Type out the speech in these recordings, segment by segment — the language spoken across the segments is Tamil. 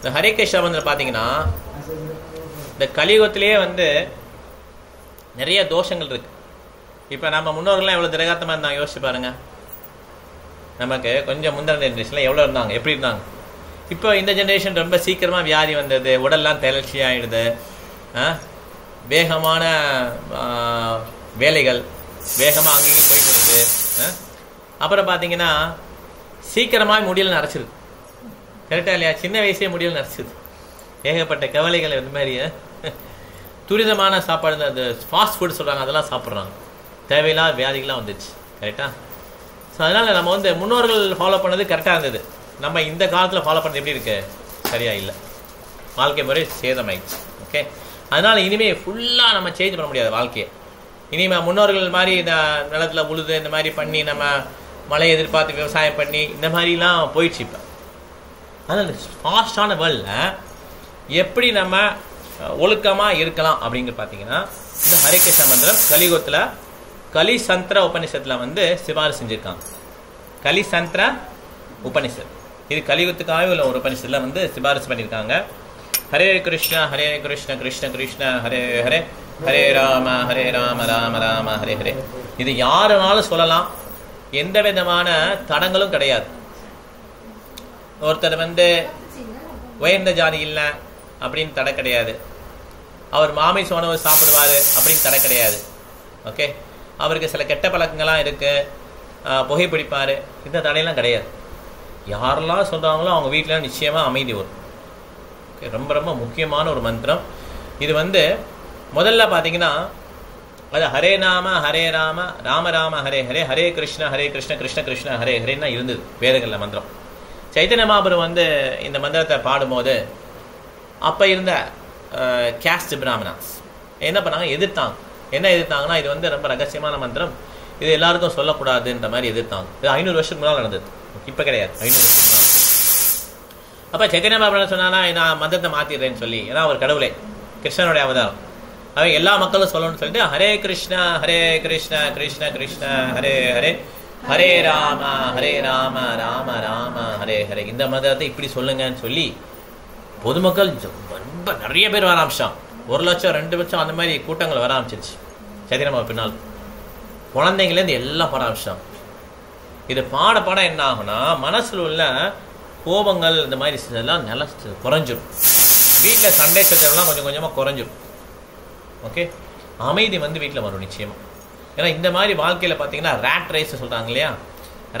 இந்த ஹரே கிருஷ்ணா மந்திரம் பார்த்தீங்கன்னா இந்த கலியுகத்திலேயே வந்து நிறைய தோஷங்கள் இருக்கு. இப்போ நம்ம முன்னோர்கள்லாம் எவ்வளோ திரகாத்தமாக இருந்தாங்க யோசிச்சு பாருங்க. நமக்கு கொஞ்சம் முந்தின ஜென்ரேஷனில் எவ்வளோ இருந்தாங்க, எப்படி இருந்தாங்க. இப்போ இந்த ஜென்ரேஷன் ரொம்ப சீக்கிரமாக வியாதி வந்தது, உடல்லாம் தளர்ச்சி ஆகிடுது, வேகமான வேலைகள் வேகமாக அங்கேயும் போயிட்டு வருது. அப்புறம் பார்த்தீங்கன்னா சீக்கிரமாக முடியல் நரைச்சிருது. கரெக்டாக இல்லையா? சின்ன வயசே முடியல் நரைச்சிருது. ஏகப்பட்ட கவலைகள் இந்த மாதிரி துரிதமான சாப்பாடு, அந்த ஃபாஸ்ட் ஃபுட் சொல்கிறாங்க, அதெல்லாம் சாப்பிட்றாங்க. தேவையில்லாத வியாதிகள்லாம் வந்துச்சு. கரெக்டாக? ஸோ அதனால் நம்ம வந்து முன்னோர்கள் ஃபாலோ பண்ணது கரெக்டாக இருந்தது. நம்ம இந்த காலத்தில் ஃபாலோ பண்ணது எப்படி இருக்கு? சரியா இல்லை. வாழ்க்கை முறை சேதமாயிடுச்சு. ஓகே, அதனால் இனிமேல் ஃபுல்லாக நம்ம சேஞ்ச் பண்ண முடியாது வாழ்க்கையை. இனிமேல் முன்னோர்கள் மாதிரி இந்த நிலத்தில் உழுது இந்த மாதிரி பண்ணி நம்ம மழையை எதிர்பார்த்து விவசாயம் பண்ணி இந்த மாதிரிலாம் போயிடுச்சு. இப்போ அதனால் ஃபாஸ்டான வேர்ல்டில் எப்படி நம்ம ஒழுக்கமாக இருக்கலாம் அப்படிங்கிற பார்த்தீங்கன்னா இந்த ஹரே கிருஷ்ணா மந்திரம் கலியுகத்தில் கலிசந்திர உபனிஷத்தில் வந்து சிபாரிசு செஞ்சுருக்காங்க. கலிசந்திர உபனிஷத் இது கலியுகத்துக்காக உள்ள ஒரு உபனிஷத்தில் வந்து சிபாரிசு பண்ணியிருக்காங்க. ஹரே கிருஷ்ணா கிருஷ்ண கிருஷ்ண ஹரே ஹரே, ஹரே ராம ராம ராம ஹரே ஹரே. இது யாருனாலும் சொல்லலாம், எந்த விதமான தடங்களும் கிடையாது. ஒருத்தர் வந்து உயர்ந்த ஜாதி இல்லை அப்படின்னு தடை கிடையாது. அவர் மாமிச உணவு சாப்பிடுவார் அப்படின்னு தடை கிடையாது. ஓகே, அவருக்கு சில கெட்ட பழக்கங்கள்லாம் இருக்குது, புகைப்பிடிப்பார், இந்த தடையெல்லாம் கிடையாது. யாரெல்லாம் சொல்கிறாங்களோ அவங்க வீட்டில் நிச்சயமாக அமைதி வரும். ஓகே, ரொம்ப ரொம்ப முக்கியமான ஒரு மந்திரம் இது. வந்து முதல்ல பார்த்தீங்கன்னா அது ஹரே நாம ஹரே ராம ராம ராம ஹரே ஹரே, ஹரே கிருஷ்ண கிருஷ்ண கிருஷ்ண ஹரே ஹரேன்னா இருந்தது வேதங்களில் மந்திரம். சைத்தன்ய மகாபிரபு வந்து இந்த மந்திரத்தை பாடும்போது அப்போ இருந்த கேஸ்ட் பிராமணாஸ் என்ன பண்ணாங்க? எதிர்த்தாங்க. என்ன எதிர்த்தாங்கன்னா, இது வந்து ரொம்ப ரகசியமான மந்திரம், இது எல்லாருக்கும் சொல்லக்கூடாதுன்ற மாதிரி எதிர்த்தாங்க. இது 500 வருஷத்துக்கு முன்னால் நடந்தது, இப்போ கிடையாது, 500 வருஷத்துக்கு முன்னால். அப்போ சைத்தன்ய மகாபிரபு சொன்னானா, நான் மந்திரத்தை மாற்றிடுறேன்னு சொல்லி, ஏன்னா அவர் கடவுளே, கிருஷ்ணனுடைய அவதாரம், அவன் எல்லா மக்களும் சொல்லணும்னு சொல்லிட்டு ஹரே கிருஷ்ணா கிருஷ்ண கிருஷ்ண ஹரே ஹரே, ஹரே ராம ராம ராம ஹரே ஹரே, இந்த மந்திரத்தை இப்படி சொல்லுங்கன்னு சொல்லி பொதுமக்கள் ரொம்ப நிறைய பேர் வர ஆரம்பிச்சான். 1 லட்சம் 2 லட்சம் அந்த மாதிரி கூட்டங்கள் வர ஆரம்பிச்சிருச்சு. சைத்தன்ய பின்னால் குழந்தைங்களேருந்து எல்லாம் பாட ஆரம்பிச்சான். இது பாட பாட என்ன ஆகுனா, மனசில் உள்ள கோபங்கள் இந்த மாதிரி இதெல்லாம் நல்லா குறைஞ்சிடும். வீட்டில் சண்டை சச்சரவுலாம் கொஞ்சம் கொஞ்சமாக குறைஞ்சிடும். ஓகே, அமைதி வந்து வீட்டில் வரும் நிச்சயமாக. ஏன்னா இந்த மாதிரி வாழ்க்கையில் பார்த்தீங்கன்னா ரேட் ரேஸ் சொல்கிறாங்க இல்லையா?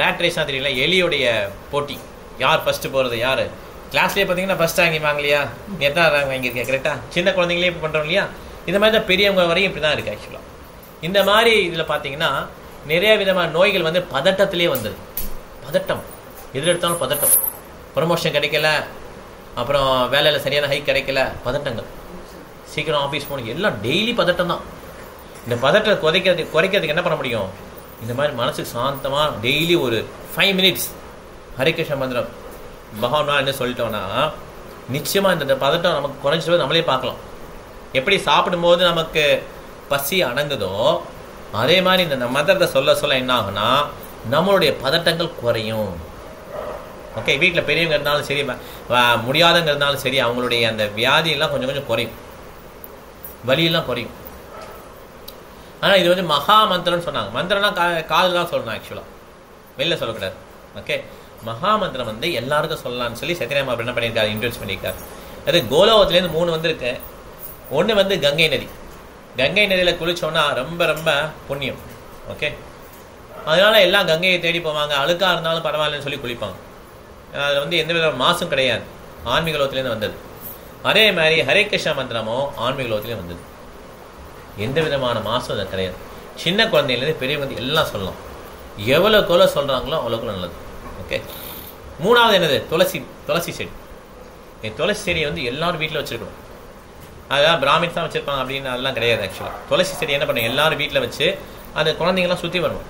ரேட் ரேஸ்னால் தெரியல, எலியோடைய போட்டி, யார் ஃபஸ்ட்டு போகிறது யார். கிளாஸ்லேயே பார்த்தீங்கன்னா ஃபஸ்ட் ரேங்க் வாங்கலையா, நீ எத்தனை ரேங்க் வாங்கியிருக்கேன் கரெக்டாக, சின்ன குழந்தைங்களே இப்போ பண்ணுறோம் இல்லையா? இந்த மாதிரி தான் பெரியவங்க வரையும் இப்படி தான் இருக்குது ஆக்சுவலாக. இந்த மாதிரி இதில் பார்த்தீங்கன்னா நிறைய விதமான நோய்கள் வந்து பதட்டத்திலே வந்தது. பதட்டம், எதில் எடுத்தாலும் பதட்டம். ப்ரமோஷன் கிடைக்கல, அப்புறம் வேலையில் சரியான ஹைக் கிடைக்கல, பதட்டங்கள். சீக்கிரம் ஆஃபீஸ் போகணும், எல்லாம் டெய்லி பதட்டம் தான். இந்த பதட்டத்தை குறைக்கிறதுக்கு என்ன பண்ண முடியும்? இந்த மாதிரி மனசுக்கு சாந்தமாக டெய்லி ஒரு 5 மினிட்ஸ் ஹரே கிருஷ்ண மந்திரம் பகவான் என்ன சொல்லிட்டோன்னா நிச்சயமாக இந்த பதட்டம் நமக்கு குறைஞ்சிட்டு நம்மளே பார்க்கலாம். எப்படி சாப்பிடும்போது நமக்கு பசி அடங்குதோ அதே மாதிரி இந்த மந்திரத்தை சொல்ல என்ன ஆகுனா நம்மளுடைய பதட்டங்கள் குறையும். ஓகே, வீட்டில் பெரியவங்க இருந்தாலும் சரி, முடியாதவங்க இருந்தாலும் சரி, அவங்களுடைய அந்த வியாதியெல்லாம் கொஞ்சம் கொஞ்சம் குறையும், வலியெல்லாம் குறையும். ஆனால் இது வந்து மகா மந்திரம்னு சொன்னாங்க. மந்திரம்னா காதில் தான் சொல்லணும், ஆக்சுவலாக வெளில சொல்லக்கூடாது. ஓகே, மகா மந்திரம் வந்து எல்லாருக்கும் சொல்லலாம்னு சொல்லி சைத்தன்ய மகாபிரபு என்ன பண்ணியிருக்காரு, இன்ட்ரோடியூஸ் பண்ணியிருக்காரு. அது கோலோகத்துலேருந்து 3 வந்திருக்கு. ஒன்று வந்து கங்கை நதி. கங்கை நதியில் குளிச்சோன்னா ரொம்ப ரொம்ப புண்ணியம். ஓகே, அதனால எல்லாம் கங்கையை தேடி போவாங்க. அழுக்காக இருந்தாலும் பரவாயில்லன்னு சொல்லி குளிப்பாங்க. அதில் வந்து எந்த வித மாசும் கிடையாது, ஆன்மீக லோகத்துலேருந்து வந்தது. அதே மாதிரி ஹரே கிருஷ்ணா மந்திரமோ ஆன்மீக லோகத்துலேயும் வந்தது, எந்த விதமான மாசும் அது கிடையாது. சின்ன குழந்தையிலேருந்து பெரியவங்க எல்லாம் சொல்லலாம், எவ்வளோக்குள்ள சொல்கிறாங்களோ அவ்வளோக்குள்ள நல்லது. ஓகே, 3வது என்னது? துளசி செடி. துளசி செடியை வந்து எல்லாரும் வீட்டில் வச்சுருக்கணும். அதெல்லாம் பிராமின்ஸ் தான் வச்சுருப்பாங்க அப்படின்னு அதெல்லாம் கிடையாது. ஆக்சுவலாக துளசி செடி என்ன பண்ணுங்க, எல்லாரும் வீட்டில் வச்சு அந்த குழந்தைங்களாம் சுற்றி வரணும்.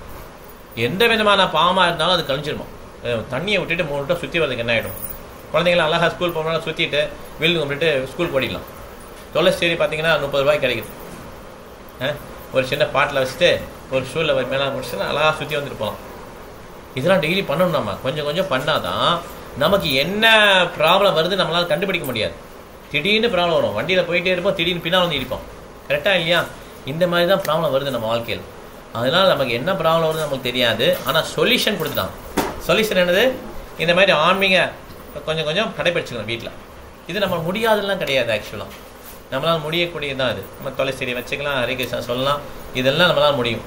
எந்த விதமான பாவமாக இருந்தாலும் அது கழிஞ்சிருமா. தண்ணியை விட்டுட்டு 3 விட்டு சுற்றி வரதுக்கு என்ன ஆகிடும்? குழந்தைங்களாம் அழகாக ஸ்கூல் போகணும்னா சுற்றிட்டு வீடு கும்பிட்டு ஸ்கூல் போடிடலாம். துளசி செடி பார்த்தீங்கன்னா 30 ரூபாய்க்கு கிடைக்குது. ஒரு சின்ன பாட்டில் வச்சுட்டு ஒரு ஷூவில் மேலே முடிச்சுன்னா அழகாக சுற்றி வந்துட்டு போகலாம். இதெல்லாம் டெய்லி பண்ணணும். நம்ம கொஞ்சம் கொஞ்சம் பண்ணால் தான் நமக்கு என்ன ப்ராப்ளம் வருது நம்மளால் கண்டுபிடிக்க முடியாது. திடீர்னு ப்ராப்ளம் வரும், வண்டியில் போயிட்டே இருப்போம், திடீர்னு பின்னால் வந்து இடிப்போம். கரெக்டாக இல்லையா? இந்த மாதிரி தான் ப்ராப்ளம் வருது நம்ம வாழ்க்கையில். அதனால் நமக்கு என்ன ப்ராப்ளம் வருது நமக்கு தெரியாது. ஆனால் சொல்யூஷன் கொடுத்துட்டான். சொல்யூஷன் என்னது? இந்த மாதிரி ஆன்மீக கொஞ்சம் கொஞ்சம் கடைப்பிடிச்சிக்கணும் வீட்டில். இது நம்ம முடியாதுலாம் கிடையாது. ஆக்சுவலாக நம்மளால் முடியக்கூடியதான். இது நம்ம துளசி வச்சுக்கலாம், ஹரிகிருஷ்ணா சொல்லலாம், இதெல்லாம் நம்மளால் முடியும்.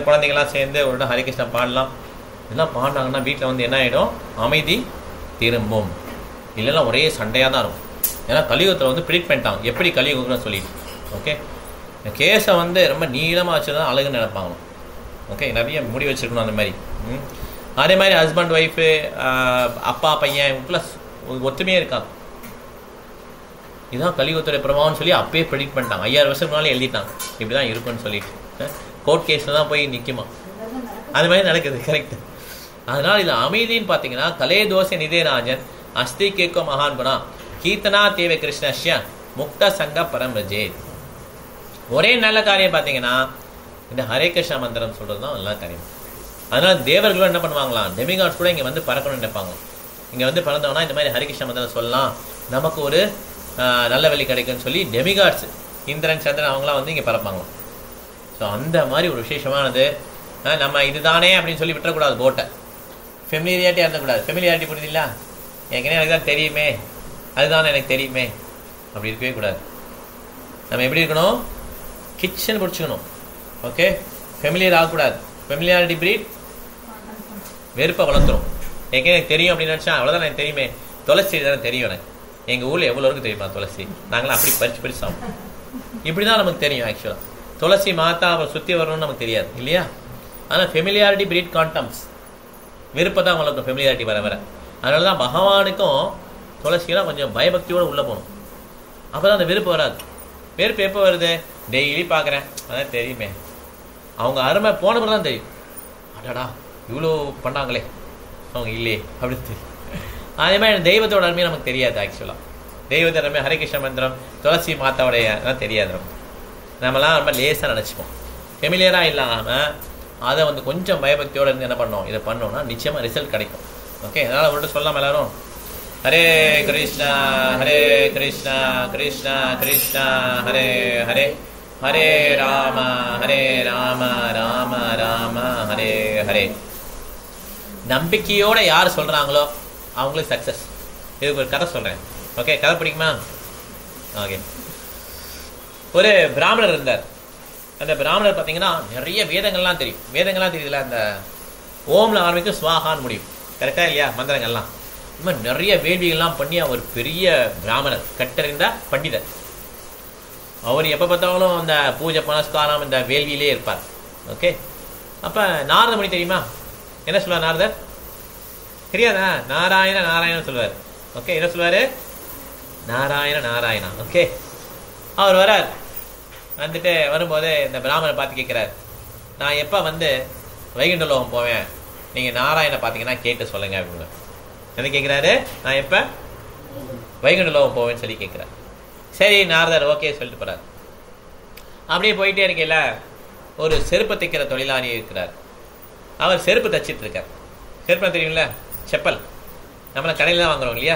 குழந்தைங்களாம் சேர்ந்து ஒரு இடம் ஹரிகிருஷ்ணா பாடலாம். இதெல்லாம் பாடினாங்கன்னா வீட்டில் வந்து என்ன ஆகிடும்? அமைதி திரும்பும். இல்லைன்னா ஒரே சண்டையாக தான் இருக்கும். ஏன்னா கலியுகத்தில் வந்து ப்ரிடிக்ட் பண்ணிட்டாங்க எப்படி கலியுகம்னு சொல்லிட்டு. ஓகே, கேஸை வந்து ரொம்ப நீளமாக வச்சு தான் அழகுன்னு நினைப்பாங்க. ஓகே, நிறைய முடி வச்சுருக்கணும் அந்த மாதிரி. அதே மாதிரி ஹஸ்பண்ட் ஒய்ஃபு, அப்பா பையன், இவங்களுக்குள்ள ஒத்துமையே இருக்காங்க. இதுதான் கலியுகத்துடைய பிரபாவம்னு சொல்லி அப்பயே ப்ரெடிக்ட் பண்ணிட்டாங்க. 5000 வருஷத்துக்கு முன்னாலே எழுதிட்டாங்க இப்படி தான் இருக்குன்னு சொல்லிட்டு. கோர்ட் கேஸில் தான் போய் நிற்குமா, அது மாதிரி நடக்குது. கரெக்டு. அதனால் இது அமைதின்னு பார்த்தீங்கன்னா கலே தோச நிதேராஜன் அஸ்தி கேக்கோ மகான் குணா கீர்த்தனா தேவை கிருஷ்ணஷ்ய முக்த சங்க பரமஜே. ஒரே நல்ல காரியம் பார்த்தீங்கன்னா இந்த ஹரே கிருஷ்ணா மந்திரம் சொல்கிறது தான் நல்ல காரியம். அதனால் தேவர்களும் என்ன பண்ணுவாங்களாம், டெமிகாட்ஸ் கூட இங்கே வந்து பறக்கணும்னு நினைப்பாங்க. இங்கே வந்து பறந்தோம்னா இந்த மாதிரி ஹரே கிருஷ்ணா மந்திரம் சொல்லலாம், நமக்கு ஒரு நல்ல வழி கிடைக்குன்னு சொல்லி டெமிகாட்ஸ் இந்திரன் சந்திரன் அவங்களாம் வந்து இங்கே பறப்பாங்க. ஸோ அந்த மாதிரி ஒரு விசேஷமானது. நம்ம இதுதானே அப்படின்னு சொல்லி விட்டுறக்கூடாது. போட்டை ஃபெமிலியாரிட்டியாக இருந்தக்கூடாது. ஃபெமிலியாரிட்டி புரியுதுங்களா? ஏற்கனவே எனக்கு தான் தெரியுமே, அதுதான் எனக்கு தெரியுமே, அப்படி இருக்கவே கூடாது. நம்ம எப்படி இருக்கணும்? கிச்சன் பிடிச்சிக்கணும். ஓகே, ஃபெமிலியர் ஆகக்கூடாது. ஃபெமிலியாரிட்டி பிரீட் வெறுப்பை வளர்த்துரும். ஏற்கனவே எனக்கு தெரியும் அப்படின்னு நினச்சா அவ்வளோதான் எனக்கு தெரியுமே. துளசி தானே தெரியும் எனக்கு. எங்கள் ஊரில் எவ்வளோ இருக்கு தெரியுமா துளசி? நாங்களாம் அப்படி பறிச்சு சாப்பிடுவோம். இப்படி தான் நமக்கு தெரியும். ஆக்சுவலாக துளசி மாத்தா அவரை சுற்றி வரணும்னு நமக்கு தெரியாது இல்லையா? ஆனால் ஃபெமிலியாரிட்டி பிரீட் கான்டம்ஸ், விருப்பை தான் வளர்க்கும் ஃபெமிலியாரிட்டி வர வர. அதனால தான் பகவானுக்கும் துளசியெல்லாம் கொஞ்சம் பயபக்தியோடு உள்ளே போகணும். அப்போ தான் அந்த விருப்பம் வராது. வெறுப்பு எப்போ வருது? டெய்லி பார்க்குறேன், அதான் தெரியுமே. அவங்க அருமை போன பிறகு தான் தெரியும். அடடா இவ்வளோ பண்ணாங்களே அவங்க இல்லையே அப்படின்னு தெரியும். அதே மாதிரி தெய்வத்தோட அருமையை நமக்கு தெரியாது. ஆக்சுவலாக தெய்வத்தோட அருமை ஹரிகிருஷ்ண மந்திரம் துளசி மாத்தாவுடைய தெரியாது. நம்மளாம் ரொம்ப லேசாக நினச்சிப்போம். ஃபெமிலியராக இல்லாமல் அதை வந்து கொஞ்சம் பயபக்தியோடு இருந்து என்ன பண்ணோம், இதை பண்ணோம்னா நிச்சயமாக ரிசல்ட் கிடைக்கும். ஓகே, அதனால் அவங்கள்ட்ட சொல்லலாம் எல்லாரும் ஹரே கிருஷ்ணா ஹரே கிருஷ்ணா கிருஷ்ணா கிருஷ்ணா ஹரே ஹரே ஹரே ராம ராம ராம ஹரே ஹரே. நம்பிக்கையோடு யார் சொல்கிறாங்களோ அவங்களுக்கு சக்ஸஸ். இதுக்கு ஒரு கதை சொல்கிறேன். ஓகே, கதை பிடிக்குமா? ஓகே, ஒரு பிராமணர் இருந்தார். அந்த பிராமணர் பார்த்தீங்கன்னா நிறைய வேதங்கள்லாம் தெரியும். வேதங்கள்லாம் தெரியுதுல, அந்த ஓம்ல ஆரம்பிக்கும் ஸ்வாகான்னு முடியும். கரெக்டாக இல்லையா? மந்திரங்கள்லாம் இந்த மாதிரி நிறைய வேள்விகள்லாம் பண்ணி அவர் பெரிய பிராமணர், கட்டறிந்த பண்டிதர். அவர் எப்போ பார்த்தாலும் அந்த பூஜை புனஸ்காரம் இந்த வேள்வியிலே இருப்பார். ஓகே, அப்போ நாரத முனி தெரியுமா? என்ன சொல்லுவார் நாரதர்? தெரியாதா? நாராயண நாராயணன் சொல்லுவார். ஓகே, என்ன சொல்லுவார்? நாராயண நாராயணா. ஓகே, அவர் வரார். வந்துட்டு வரும்போது இந்த பிராமணரை பார்த்து கேட்குறார், நான் எப்போ வந்து வைகுண்ட லோகம் போவேன், நீங்கள் நாராயணனை பார்த்தீங்கன்னா கேட்டு சொல்லுங்க அப்படின்னு. என்ன கேட்குறாரு? நான் எப்போ வைகுண்ட லோகம் போவேன்னு சொல்லி கேட்குறாரு. சரி நாரதர் ஓகே சொல்லிட்டு போகிறார். அப்படியே போயிட்டே இருக்கல ஒரு செருப்பு தைக்கிற தொழிலாளி இருக்கிறார். அவர் செருப்பு தைச்சிட்டு இருக்கார். செருப்பு தெரியுங்களா? செப்பல் நம்மளை கடையில் தான் வாங்குறோம் இல்லையா?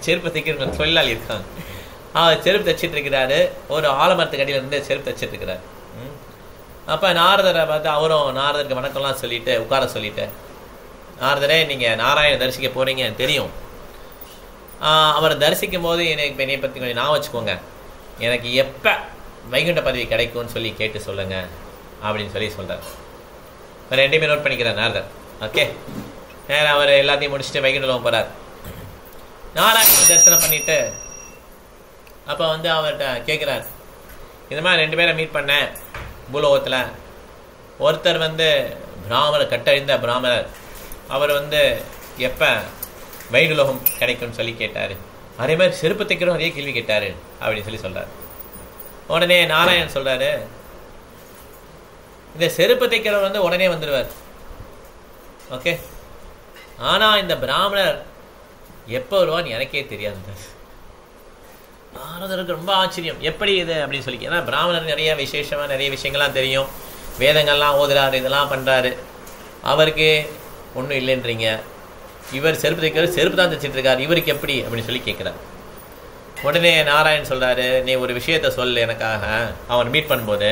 செருப்பு தைக்கிற தொழிலாளி இருக்காங்க. அவர் செருப்பு தைச்சிட்டு இருக்கிறாரு. ஒரு ஆலமரத்துக்கு அடியில் இருந்து செருப்பு தைச்சிட்டு இருக்கிறார். அப்போ நாரதரை பார்த்து அவரும் நாரதருக்கு வணக்கம்லாம் சொல்லிட்டு உட்கார சொல்லிட்டு, நாரதரே நீங்கள் நாராயண தரிசிக்க போகிறீங்க தெரியும், அவரை தரிசிக்கும் போது என்னை பற்றி கொஞ்சம் நான் வச்சுக்கோங்க, எனக்கு எப்போ வைகுண்ட பதவி கிடைக்கும்னு சொல்லி கேட்டு சொல்லுங்க அப்படின்னு சொல்லி சொல்கிறார். ரெண்டுமே நோட் பண்ணிக்கிறார் நாரதர். ஓகே, நேரம் அவர் எல்லாத்தையும் முடிச்சுட்டு வைகுண்ட லோகம் போகிறார். நாராயண தரிசனம் பண்ணிட்டு அப்போ வந்து அவர்கிட்ட கேட்குறார், இந்த மாதிரி 2 பேரை மீட் பண்ணேன் பூலோகத்தில். ஒருத்தர் வந்து பிராமணர், கட்டறிந்த பிராமணர், அவர் வந்து எப்போ வைகுலோகம் கிடைக்கும்னு சொல்லி கேட்டார். அதே மாதிரி செருப்பு தைக்கிறோம் அதே கேள்வி கேட்டார் அப்படின்னு சொல்லி சொல்கிறார். உடனே நாராயணன் சொல்கிறாரு, இந்த செருப்பு தைக்கிறவர் வந்து உடனே வந்துடுவார். ஓகே, ஆனால் இந்த பிராமணர் எப்போ வருவான்னு எனக்கே தெரியாது. நாரதருக்கு ரொம்ப ஆச்சரியம், எப்படி இது அப்படின்னு சொல்லி. ஏன்னா பிராமணர் நிறைய விசேஷமாக நிறைய விஷயங்கள்லாம் தெரியும், வேதங்கள்லாம் ஓதுறாரு, இதெல்லாம் பண்ணுறாரு. அவருக்கு ஒன்றும் இல்லைன்றீங்க. இவர் செருப்பு தைக்கிறார், செருப்பு தான் தைச்சிட்டு இருக்கார், இவருக்கு எப்படி அப்படின்னு சொல்லி கேட்குறார். உடனே நாராயண் சொல்கிறாரு, நீ ஒரு விஷயத்த சொல் எனக்காக. அவன் மீட் பண்ணும்போது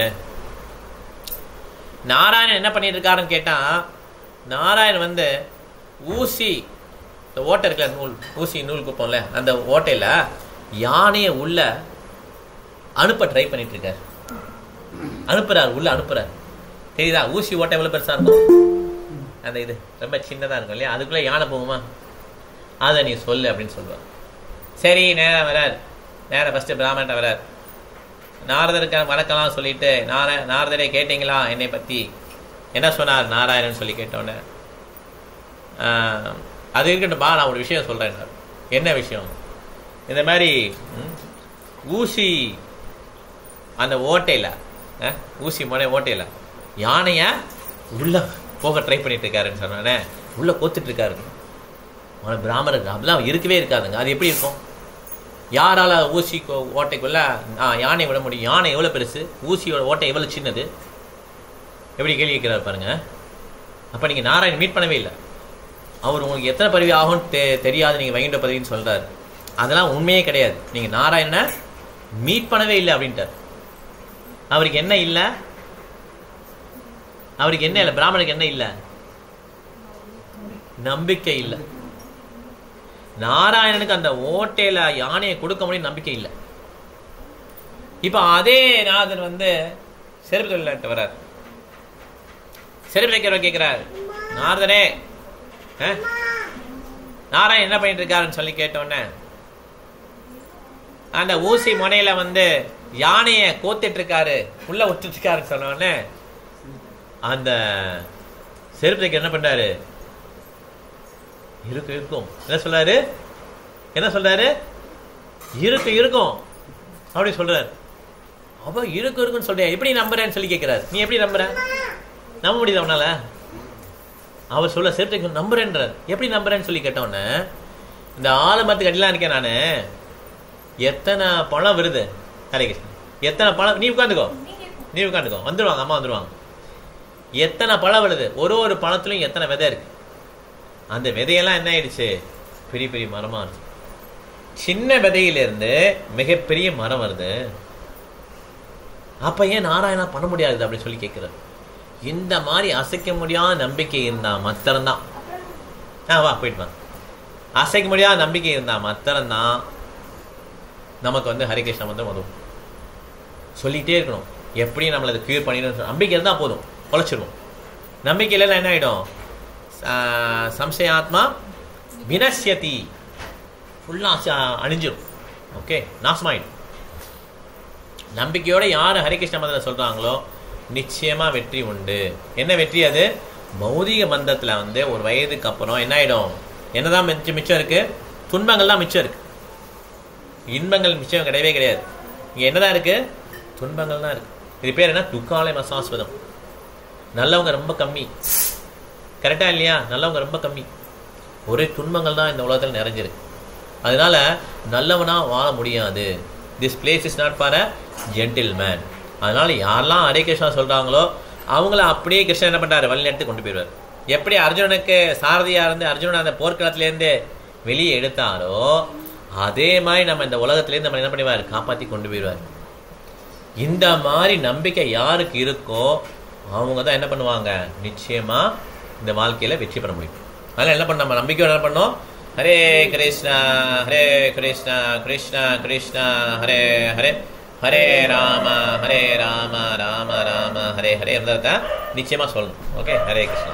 நாராயணன் என்ன பண்ணிட்டு இருக்காருன்னு கேட்டால், நாராயணன் வந்து ஊசி, இந்த ஓட்டை இருக்குல்ல, நூல், ஊசி நூல் குப்போம்ல, அந்த ஓட்டையில் யானையை உள்ள அனுப்ப ட்ரை பண்ணிட்டு இருக்கார். அனுப்புறாரு, உள்ள அனுப்புறாரு. தெரியுதா? ஊசி ஓட்டை எவ்வளோ பெருசாக இருக்கும், அந்த இது ரொம்ப சின்னதாக இருக்கும் இல்லையா, அதுக்குள்ளே யானை போகுமா? அதை நீ சொல்லு அப்படின்னு சொல்லுவார். சரி, நேராக வரார். நேராக ஃபஸ்ட்டு பிராமணன்ட்ட வரார். நாரதருக்கு வணக்கம்லாம் சொல்லிட்டு, நாரதரே கேட்டீங்களா என்னை பற்றி, என்ன சொன்னார் நாராயணன் சொல்லி கேட்டோன்னே, அது இருக்கட்டும்பா, நான் ஒரு விஷயம் சொல்கிறேன். என்ன விஷயம்? இந்த மாதிரி ஊசி அந்த ஓட்டையில், ஊசி முனை ஓட்டையில் யானையை உள்ளே போக ட்ரை பண்ணிட்டு இருக்காருன்னு சொன்னோன்னே, உள்ளே கோத்துட்டு இருக்காரு. அவனை பிராமணருக்கு அப்படிலாம் இருக்கவே இருக்காதுங்க. அது எப்படி இருக்கும்? யாரால் ஊசி ஓட்டைக்குள்ள யானை விட முடியும்? யானை எவ்வளோ பெருசு, ஊசியோட ஓட்டை எவ்வளோ சின்னது? எப்படி கேள்வி கேட்கிறாரு பாருங்க. அப்போ நீங்கள் நாராயணன் மீட் பண்ணவே இல்லை. அவர் உங்களுக்கு எத்தனை பதவி ஆகும்னு தெரியாது, நீங்கள் வைகுண்ட பதவின்னு சொல்கிறாரு. அதெல்லாம் உண்மையே கிடையாது. நீங்கள் நாராயணனை மீட் பண்ணவே இல்லை அப்படின்ட்டார். அவருக்கு என்ன இல்லை? அவருக்கு என்ன இல்லை? பிராமணனுக்கு என்ன இல்லை? நம்பிக்கை இல்லை. நாராயணனுக்கு அந்த ஓட்டையில யானையை கொடுக்க முடியும் நம்பிக்கை இல்லை. இப்ப அதே நாதன் வந்து செருப்பு தொழிலாட்டு வர்றார். செருப்பு தைக்கிறவர் கேட்கிறார், நாரதனே நாராயணன் என்ன பண்ணிட்டு இருக்காருன்னு சொல்லி கேட்டோன்னே, அந்த ஊசி முனையில வந்து யானையை கோத்துட்டு இருக்காரு, உள்ள விட்டுட்டு இருக்காருன்னு சொன்னோடனே, அந்த செருப்பு தைக்க என்ன பண்றாரு, இருக்கும் என்ன சொல்றாரு, என்ன சொல்றாரு, இருக்கும் அப்படி சொல்றாரு. அப்ப இருக்குன்னு சொல்ற, எப்படி நம்புறேன்னு சொல்லி கேட்கிறாரு. நீ எப்படி நம்புற? நம்ப முடியுது அவனால? அவர் சொல்ல செருப்பு நம்புறேன்றார். எப்படி நம்புறேன்னு சொல்லி கேட்டோன்னே, இந்த ஆலமரத்துக்கு அடிலாம் இருக்கேன் நானு, எத்தனை பழம் வருது, ஹரே கிருஷ்ணன், எத்தனை பழம், நீ உட்காந்துக்கோ வந்துருவாங்க, அம்மா வந்துருவாங்க. எத்தனை பழம் வருது, ஒரு பழத்துலையும் எத்தனை விதை இருக்கு. அந்த விதையெல்லாம் என்ன ஆயிடுச்சு, பெரிய பெரிய மரமா இருக்கு. சின்ன விதையிலிருந்து மிகப்பெரிய மரம் வருது. அப்ப ஏன் நாராயணா பண்ண முடியாது அப்படின்னு சொல்லி கேட்கிறார். இந்த மாதிரி அசைக்க முடியாத நம்பிக்கை இருந்தா மாத்திரம்தான், வா போயிட்டு வா, அசைக்க முடியாத நம்பிக்கை இருந்தா மாத்திரம்தான் நமக்கு வந்து ஹரே கிருஷ்ணா வந்து உதவும். சொல்லிட்டே இருக்கணும், எப்படி நம்மளை அதை கியூர் பண்ணிடணும். நம்பிக்கை இருந்தால் போதும், பொழைச்சிருவோம். நம்பிக்கை இல்லைன்னா என்ன ஆகிடும், சம்சயாத்மா வினஷ்யதி, ஃபுல்லாக அழிஞ்சிடும். ஓகே, நாசமாயிடும். நம்பிக்கையோட யார் ஹரிகிருஷ்ண மந்திரம் சொல்கிறாங்களோ நிச்சயமாக வெற்றி உண்டு. என்ன வெற்றி? அது பௌதிக பந்தத்தில் வந்து ஒரு வயதுக்கு அப்புறம் என்ன ஆகிடும், என்னதான் மிச்சம் இருக்குது, துன்பங்கள் தான் மிச்சம் இருக்குது, இன்பங்கள் மிச்சம் கிடையவே கிடையாது. இங்கே என்னதான் இருக்குது, துன்பங்கள் தான் இருக்குது. இது பேர் என்ன, துக்காலயம் அசாஸ்வதம். நல்லவங்க ரொம்ப கம்மி, கரெக்டாக இல்லையா? நல்லவங்க ரொம்ப கம்மி, ஒரே துன்பங்கள் தான் இந்த உலகத்தில் நிறைஞ்சிருக்கு. அதனால நல்லவனா வாழ முடியாது. This place is not for a gentleman. அதனால யாரெல்லாம் ஹரே கிருஷ்ணா சொல்றாங்களோ அவங்கள அப்படியே கிருஷ்ணன் என்ன பண்றாரு, வழி எடுத்து கொண்டு போயிடுவார். எப்படி அர்ஜுனனுக்கு சாரதியா இருந்து அர்ஜுனன் அந்த போர்க்களத்திலேருந்து வெளியே எடுத்தாரோ அதே மாதிரி நம்ம இந்த உலகத்திலேருந்து நம்ம என்ன பண்ணுவார், காப்பாற்றி கொண்டு போயிடுவார். இந்த மாதிரி நம்பிக்கை யாருக்கு இருக்கோ அவங்க தான் என்ன பண்ணுவாங்க, நிச்சயமா இந்த வாழ்க்கையில வெற்றி பெற முடியும். அதனால என்ன பண்ண, நம்ம நம்பிக்கையோட என்ன பண்ணோம், ஹரே கிருஷ்ணா ஹரே கிருஷ்ணா கிருஷ்ணா கிருஷ்ணா ஹரே ஹரே ஹரே ராம ராம ராம ஹரே ஹரே இருந்ததை நிச்சயமா சொல்லணும். ஓகே, ஹரே கிருஷ்ணா.